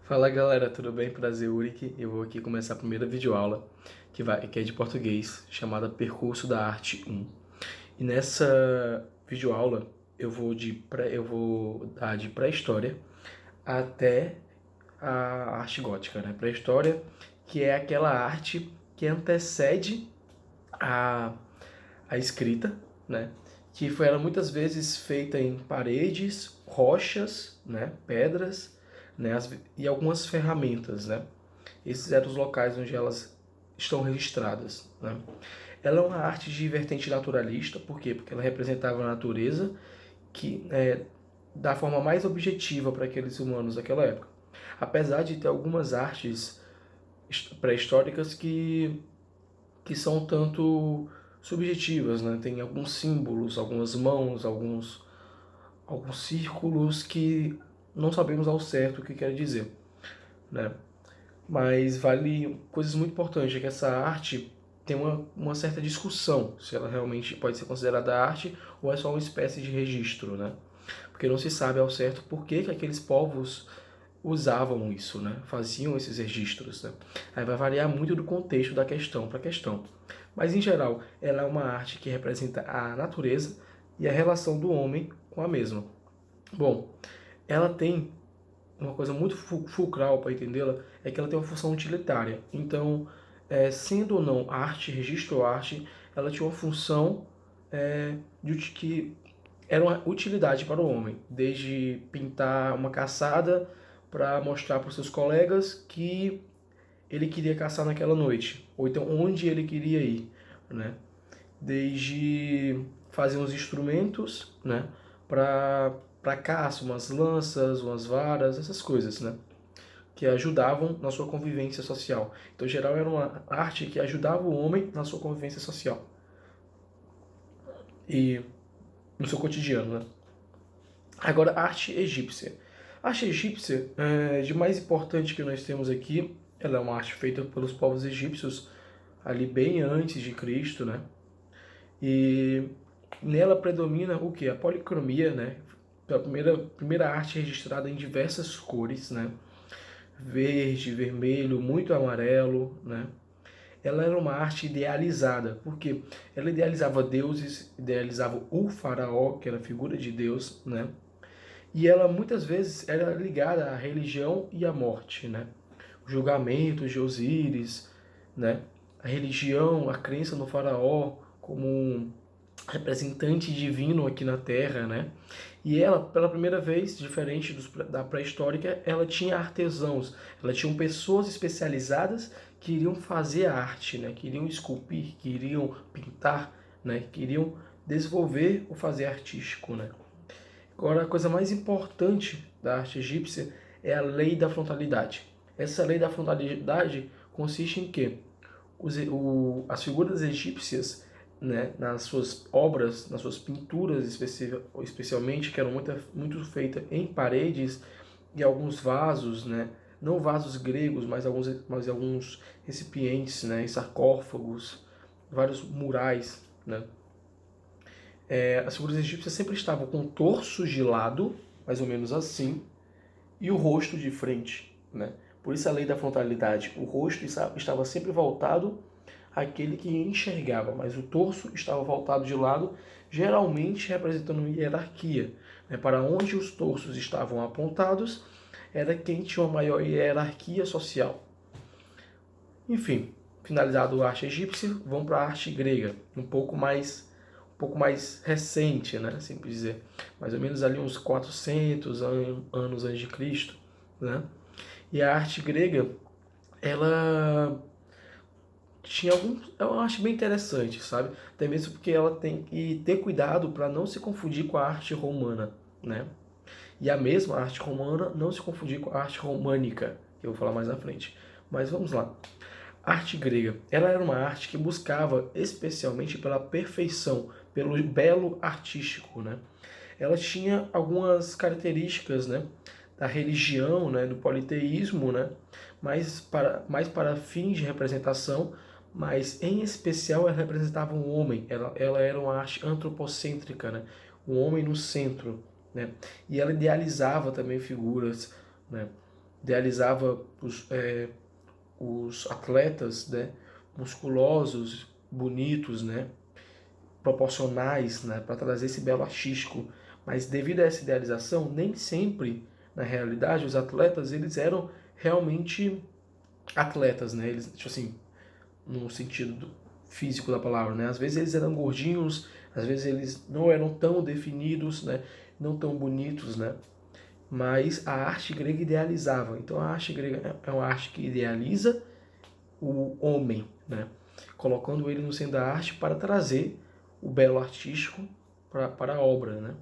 Fala galera, tudo bem? Prazer, Uric. Eu vou aqui começar a primeira videoaula que é de português, chamada Percurso da Arte 1. E nessa videoaula eu vou dar de pré-história até a arte gótica, né? Pré-história, que é aquela arte que antecede a, a escrita, né? Que era muitas vezes feita em paredes, rochas, né? Pedras, né? E algumas ferramentas, né? Esses eram os locais onde elas estão registradas, né? Ela é uma arte de vertente naturalista, por quê? Porque ela representava a natureza da forma mais objetiva para aqueles humanos daquela época. Apesar de ter algumas artes pré-históricas que são tanto subjetivas, né? Tem alguns símbolos, algumas mãos, alguns círculos que não sabemos ao certo o que quer dizer, né? Mas vale coisas muito importantes, é que essa arte tem uma certa discussão se ela realmente pode ser considerada arte ou é só uma espécie de registro, né? Porque não se sabe ao certo por que aqueles povos usavam isso, né? Faziam esses registros, né? Aí vai variar muito do contexto da questão para questão. Mas, em geral, ela é uma arte que representa a natureza e a relação do homem com a mesma. Bom, ela tem uma coisa muito fulcral para entendê-la, é que ela tem uma função utilitária. Então, sendo ou não arte, registro ou arte, ela tinha uma função que era uma utilidade para o homem, desde pintar uma caçada para mostrar para os seus colegas que ele queria caçar naquela noite, ou então onde ele queria ir, né? Desde fazer uns instrumentos, né, para caça, umas lanças, umas varas, essas coisas, né, que ajudavam na sua convivência social. Então, em geral, era uma arte que ajudava o homem na sua convivência social e no seu cotidiano, né? Agora, a arte egípcia. A arte egípcia, de mais importante que nós temos aqui, ela é uma arte feita pelos povos egípcios ali bem antes de Cristo, né? E nela predomina o que? A policromia, né? A primeira arte registrada em diversas cores, né? Verde, vermelho, muito amarelo, né? Ela era uma arte idealizada, porque ela idealizava deuses, idealizava o faraó, que era a figura de Deus, né? E ela muitas vezes era ligada à religião e à morte, né? O julgamento de Osíris, né? A religião, a crença no faraó como um representante divino aqui na Terra, né? E ela, pela primeira vez, diferente da pré-histórica, ela tinha artesãos, ela tinha pessoas especializadas que iriam fazer a arte, né? Que iriam esculpir, que iriam pintar, né? Que iriam desenvolver o fazer artístico, né? Agora, a coisa mais importante da arte egípcia é a lei da frontalidade. Essa lei da frontalidade consiste em que as figuras egípcias, né, nas suas obras, nas suas pinturas especialmente, que eram muito feitas em paredes e alguns vasos, né, não vasos gregos, mas alguns recipientes, né, sarcófagos, vários murais, né. As figuras egípcias sempre estavam com o torso de lado, mais ou menos assim, e o rosto de frente, né? Por isso a lei da frontalidade. O rosto estava sempre voltado àquele que enxergava, mas o torso estava voltado de lado, geralmente representando uma hierarquia, né? Para onde os torsos estavam apontados era quem tinha uma maior hierarquia social. Enfim, finalizado a arte egípcia, vamos para a arte grega, um pouco mais recente, né, assim por dizer, mais ou menos ali uns 400 anos antes de Cristo, né? E a arte grega, ela tinha eu acho bem interessante, sabe? Até mesmo porque ela tem que ter cuidado para não se confundir com a arte romana, né? E a mesma arte romana não se confundir com a arte românica, que eu vou falar mais na frente. Mas vamos lá. A arte grega, ela era uma arte que buscava especialmente pela perfeição, pelo belo artístico, né? Ela tinha algumas características, né, da religião, né, do politeísmo, né, mais para fins de representação, mas em especial ela representava um homem, ela era uma arte antropocêntrica, né, o homem no centro, né, e ela idealizava também figuras, né, idealizava os atletas, né, musculosos, bonitos, né, proporcionais, né, para trazer esse belo artístico. Mas devido a essa idealização, nem sempre, na realidade, os atletas eles eram realmente atletas, né? Eles, tipo assim, no sentido físico da palavra, né? Às vezes eles eram gordinhos, às vezes eles não eram tão definidos, né? Não tão bonitos, né? Mas a arte grega idealizava. Então a arte grega é uma arte que idealiza o homem, né? Colocando ele no centro da arte para trazer o belo artístico para a obra, né?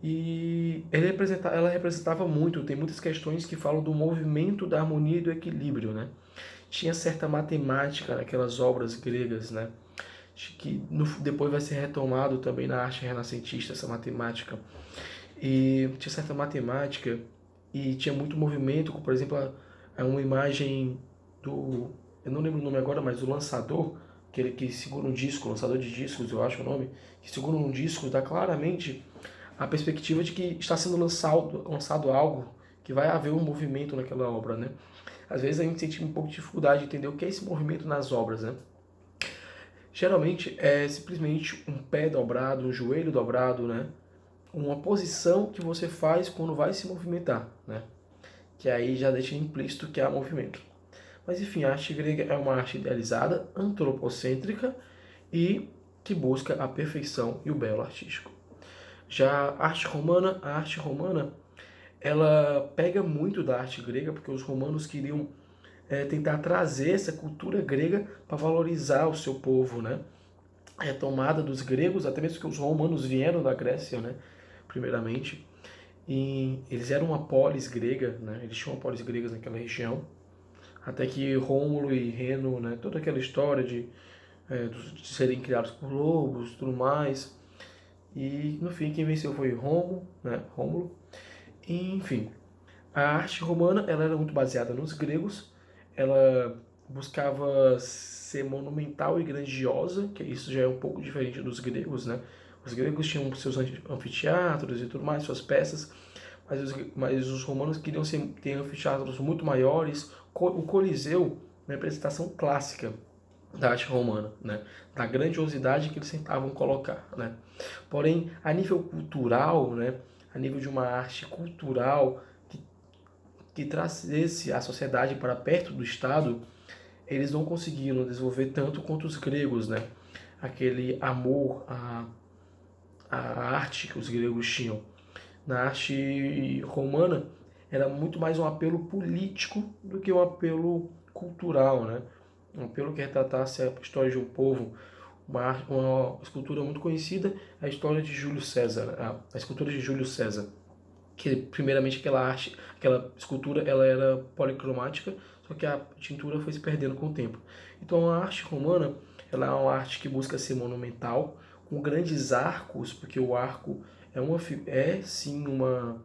E ela representava muito, tem muitas questões que falam do movimento, da harmonia e do equilíbrio, né? Tinha certa matemática naquelas obras gregas, né? Que depois vai ser retomado também na arte renascentista, essa matemática. E tinha certa matemática e tinha muito movimento, como, por exemplo, uma imagem do... Eu não lembro o nome agora, mas do lançador, aquele que segura um disco, lançador de discos, eu acho o nome, que segura um disco, dá claramente a perspectiva de que está sendo lançado algo, que vai haver um movimento naquela obra, né? Às vezes a gente sente um pouco de dificuldade de entender o que é esse movimento nas obras, né? Geralmente é simplesmente um pé dobrado, um joelho dobrado, né? Uma posição que você faz quando vai se movimentar, né? Que aí já deixa implícito que há movimento. Mas enfim, a arte grega é uma arte idealizada, antropocêntrica e que busca a perfeição e o belo artístico. Já a arte romana, ela pega muito da arte grega, porque os romanos queriam tentar trazer essa cultura grega para valorizar o seu povo, né? A retomada dos gregos, até mesmo que os romanos vieram da Grécia, né? Primeiramente, e eles eram uma polis grega, né? Eles tinham uma polis gregas naquela região, até que Rômulo e Reno, né? Toda aquela história de serem criados por lobos, tudo mais. E no fim quem venceu foi Rômulo, né? Rômulo. E, enfim, a arte romana ela era muito baseada nos gregos. Ela buscava ser monumental e grandiosa, que isso já é um pouco diferente dos gregos, né? Os gregos tinham seus anfiteatros e tudo mais, suas peças, mas os romanos queriam ter anfiteatros muito maiores. O Coliseu é uma representação clássica da arte romana, né? Da grandiosidade que eles tentavam colocar, né? Porém, a nível cultural, né? A nível de uma arte cultural que trazesse a sociedade para perto do Estado, eles não conseguiram desenvolver tanto quanto os gregos, né? Aquele amor à arte que os gregos tinham. Na arte romana, era muito mais um apelo político do que um apelo cultural, né? Um apelo que retratasse a história de um povo. Uma escultura muito conhecida é a história de Júlio César, né? A escultura de Júlio César, que primeiramente aquela escultura, ela era policromática, só que a tintura foi se perdendo com o tempo. Então a arte romana, ela é uma arte que busca ser monumental, com grandes arcos, porque o arco é sim uma,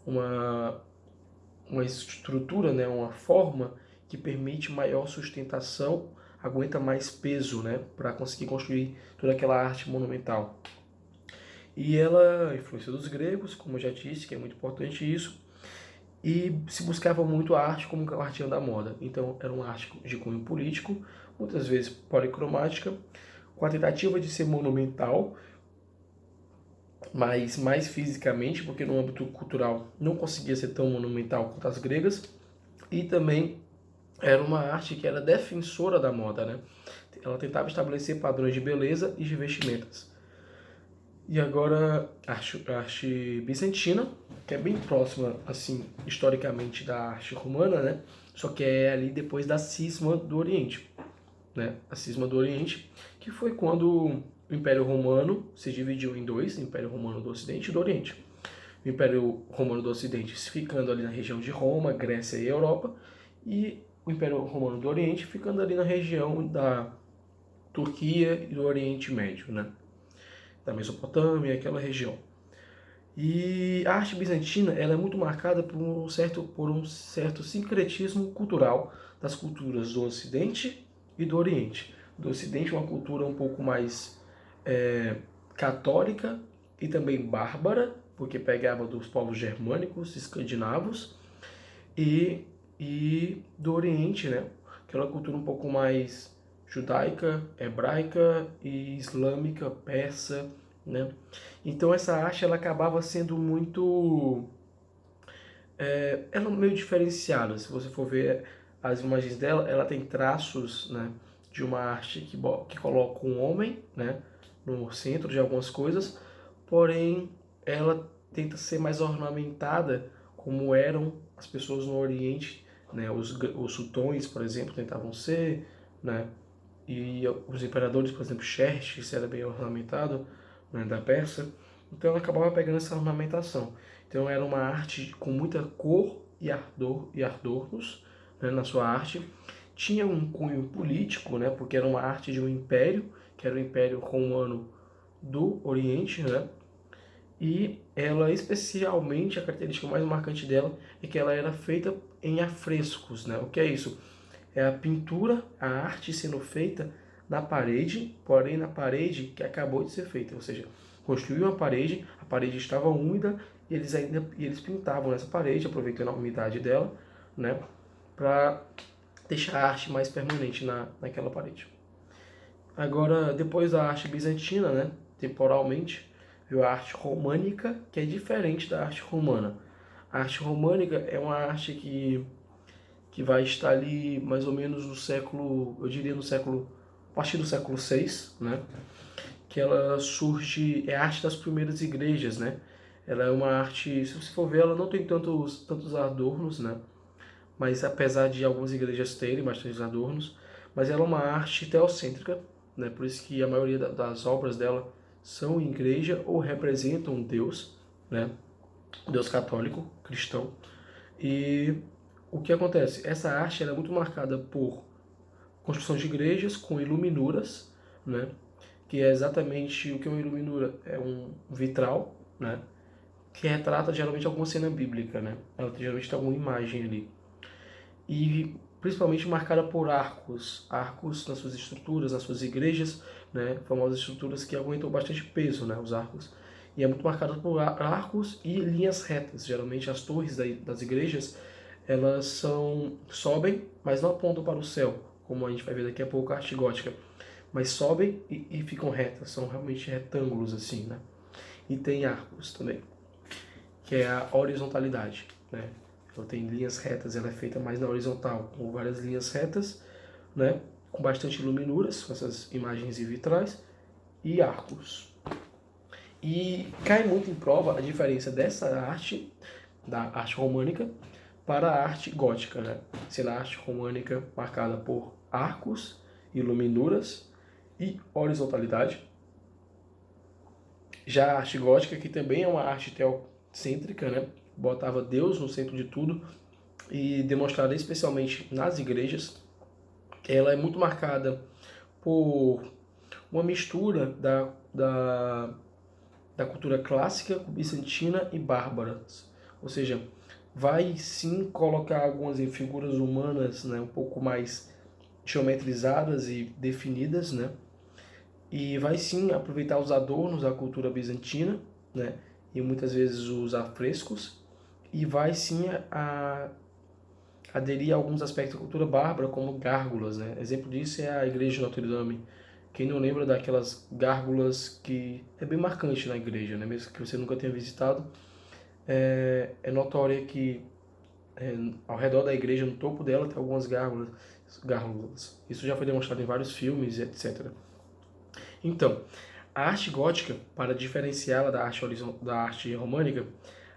uma estrutura, né, uma forma que permite maior sustentação, aguenta mais peso, né, para conseguir construir toda aquela arte monumental. E ela, influência dos gregos, como eu já disse, que é muito importante isso, e se buscava muito a arte como guardiã da moda. Então era uma arte de cunho político, muitas vezes policromática, com a tentativa de ser monumental, mas mais fisicamente, porque no âmbito cultural não conseguia ser tão monumental quanto as gregas, e também era uma arte que era defensora da moda, né? Ela tentava estabelecer padrões de beleza e de vestimentas. E agora a arte bizantina, que é bem próxima, assim, historicamente da arte romana, né? Só que é ali depois da cisma do Oriente, né? A cisma do Oriente, que foi quando o Império Romano se dividiu em dois, o Império Romano do Ocidente e do Oriente. O Império Romano do Ocidente ficando ali na região de Roma, Grécia e Europa, e o Império Romano do Oriente ficando ali na região da Turquia e do Oriente Médio, né? Da Mesopotâmia, aquela região. E a arte bizantina ela é muito marcada por um certo sincretismo cultural das culturas do Ocidente e do Oriente. Do Ocidente, uma cultura um pouco mais católica e também bárbara, porque pegava dos povos germânicos, escandinavos, e do Oriente, né? Aquela cultura um pouco mais judaica, hebraica e islâmica, persa, né? Então essa arte ela acabava sendo muito, ela é meio diferenciada. Se você for ver as imagens dela, ela tem traços, né, de uma arte que coloca um homem, né, no centro de algumas coisas, porém ela tenta ser mais ornamentada como eram as pessoas no Oriente, né, os sultões, por exemplo, tentavam ser, né, e os imperadores, por exemplo, Xerxes era bem ornamentado, né, da Pérsia, então ela acabava pegando essa ornamentação. Então era uma arte com muita cor e adornos, né, na sua arte. Tinha um cunho político, né, porque era uma arte de um império, que era o Império Romano do Oriente, né, e ela, especialmente, a característica mais marcante dela é que ela era feita em afrescos, né? O que é isso? É a pintura, a arte sendo feita na parede, porém na parede que acabou de ser feita, ou seja, construiu uma parede, a parede estava úmida e eles pintavam nessa parede, aproveitando a umidade dela, né, para deixar a arte mais permanente naquela parede. Agora, depois da arte bizantina, né, temporalmente, veio a arte românica, que é diferente da arte romana. A arte românica é uma arte que vai estar ali mais ou menos no século, eu diria no século, a partir do século VI, né? Que ela surge, é a arte das primeiras igrejas, né? Ela é uma arte, se você for ver, ela não tem tantos adornos, né? Mas apesar de algumas igrejas terem bastante adornos, mas ela é uma arte teocêntrica, né? Por isso que a maioria das obras dela são em igreja ou representam um Deus, né? Deus católico, cristão. E o que acontece? Essa arte ela é muito marcada por construção de igrejas com iluminuras, né? Que é exatamente o que uma iluminura é um vitral, né? Que retrata geralmente alguma cena bíblica, né? Ela geralmente tem alguma imagem ali. E principalmente marcada por arcos nas suas estruturas, nas suas igrejas, né? Famosas estruturas que aguentam bastante peso, né? Os arcos. E é muito marcada por arcos e linhas retas. Geralmente as torres das igrejas elas sobem, mas não apontam para o céu, como a gente vai ver daqui a pouco a arte gótica, mas sobem e ficam retas, são realmente retângulos assim, né? E tem arcos também, que é a horizontalidade, né? Ela tem linhas retas, ela é feita mais na horizontal, com várias linhas retas, né? Com bastante iluminuras, com essas imagens e vitrais, e arcos. E cai muito em prova a diferença dessa arte, da arte românica, para a arte gótica, né? Sendo a arte românica marcada por arcos, iluminuras e horizontalidade. Já a arte gótica, que também é uma arte teocêntrica, né? Botava Deus no centro de tudo e demonstrada especialmente nas igrejas. Ela é muito marcada por uma mistura da cultura clássica, bizantina e bárbara. Ou seja, vai sim colocar algumas figuras humanas, né, um pouco mais geometrizadas e definidas, né? E vai sim aproveitar os adornos da cultura bizantina, né? E muitas vezes os afrescos, e vai sim aderir a alguns aspectos da cultura bárbara, como gárgulas, né? Exemplo disso é a igreja de Notre Dame. Quem não lembra daquelas gárgulas que é bem marcante na igreja, né? Mesmo que você nunca tenha visitado, é notória que ao redor da igreja, no topo dela, tem algumas gárgulas. Isso já foi demonstrado em vários filmes, etc. Então, a arte gótica, para diferenciá-la da arte românica,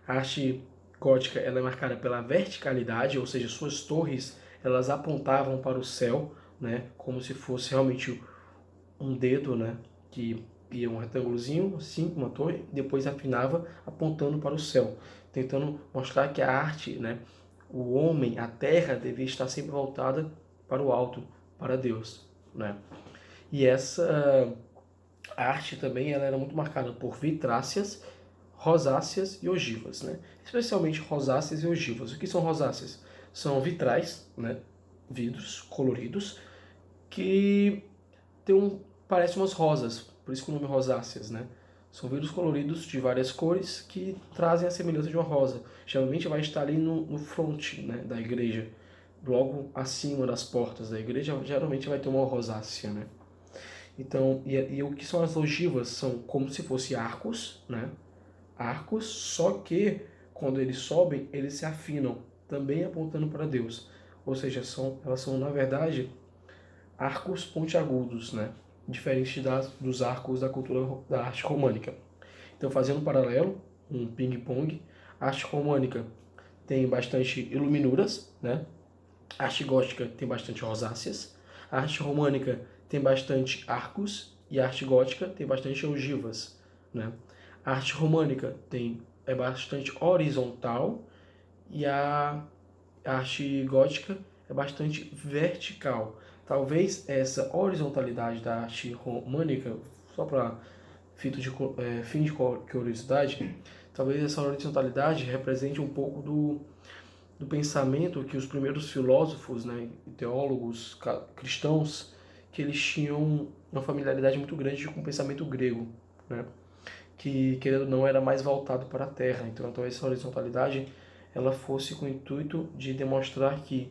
a arte gótica ela é marcada pela verticalidade, ou seja, suas torres elas apontavam para o céu, né, como se fosse realmente um dedo, né, que ia um retângulozinho, assim, uma torre, e depois afinava apontando para o céu, tentando mostrar que a arte, né, o homem, a terra devia estar sempre voltada para o alto, para Deus, né? E essa arte também ela era muito marcada por vitráceas, rosáceas e ogivas, né? Especialmente rosáceas e ogivas. O que são rosáceas? São vitrais, né? Vidros coloridos que tem parece umas rosas, por isso que o nome rosáceas, né? São vidros coloridos de várias cores que trazem a semelhança de uma rosa. Geralmente vai estar ali no front, né, da igreja, logo acima das portas da igreja, geralmente vai ter uma rosácea, né? Então, e o que são as ogivas? São como se fossem arcos, né? Arcos, só que quando eles sobem, eles se afinam, também apontando para Deus. Ou seja, elas são, na verdade, arcos pontiagudos, né? Diferente dos arcos da cultura da arte românica. Então, fazendo um paralelo, um ping-pong, a arte românica tem bastante iluminuras, né? A arte gótica tem bastante rosáceas. A arte românica tem bastante arcos e a arte gótica tem bastante ogivas, né? A arte românica é bastante horizontal e a arte gótica é bastante vertical. Talvez essa horizontalidade da arte românica, só para fim de curiosidade, talvez essa horizontalidade represente um pouco do pensamento que os primeiros filósofos, né, e teólogos cristãos, que eles tinham uma familiaridade muito grande com o pensamento grego, né, que, querendo ou não, era mais voltado para a terra. Então essa horizontalidade ela fosse com o intuito de demonstrar que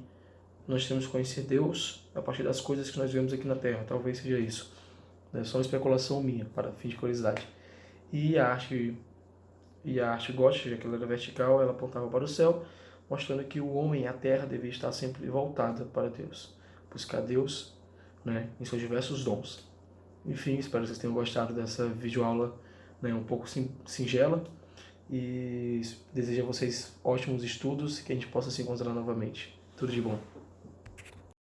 nós temos que conhecer Deus a partir das coisas que nós vemos aqui na terra. Talvez seja isso. É só uma especulação minha, para fim de curiosidade. E a arte gótica, já que ela era vertical, ela apontava para o céu, mostrando que o homem e a terra devem estar sempre voltada para Deus. Buscar Deus, né, em seus diversos dons. Enfim, espero que vocês tenham gostado dessa videoaula, né, um pouco singela. E desejo a vocês ótimos estudos e que a gente possa se encontrar novamente. Tudo de bom.